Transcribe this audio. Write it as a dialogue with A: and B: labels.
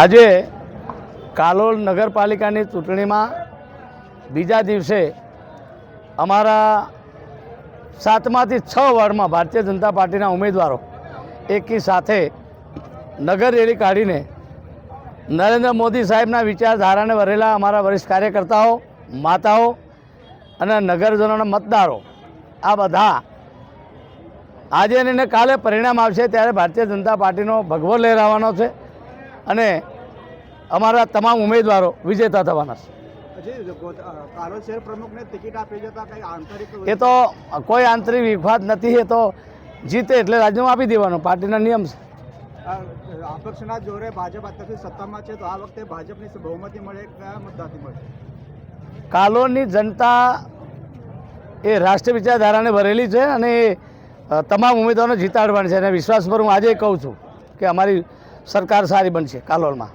A: આજે કાલોલ નગરપાલિકાની ચૂંટણીમાં બીજા દિવસે અમારા 7માંથી 6 વોર્ડમાં ભારતીય જનતા પાર્ટીના ઉમેદવારો એકી સાથે નગર રેલી કાઢીને નરેન્દ્ર મોદી સાહેબના વિચારધારાને વરેલા અમારા વરિષ્ઠ કાર્યકર્તાઓ, માતાઓ અને નગરજનોના મતદારો આ બધા આજે અને કાલે પરિણામ આવશે ત્યારે ભારતીય જનતા પાર્ટીનો ભગવો લહેરાવાનો છે અને અમારા તમામ ઉમેદવારો વિજેતા થવાના છે। એ તો કોઈ આંતરિક વિવાદ નથી, એ તો જીતે એટલે રાજીનામું આપી દેવાનું, પાર્ટીના નિયમ છે।
B: અપક્ષના જોરે ભાજપ અત્યારથી સત્તામાં છે, તો આ વખતે ભાજપની બહુમતી મળે, કયા મુદ્દાથી મળે?
A: કાલોલની જનતા એ રાષ્ટ્રીય વિચારધારાને ભરેલી છે અને એ તમામ ઉમેદવારોને જીતાડવાની છે અને વિશ્વાસ પર હું આજે કહું છું કે અમારી સરકાર સારી બનશે કાલોલમાં।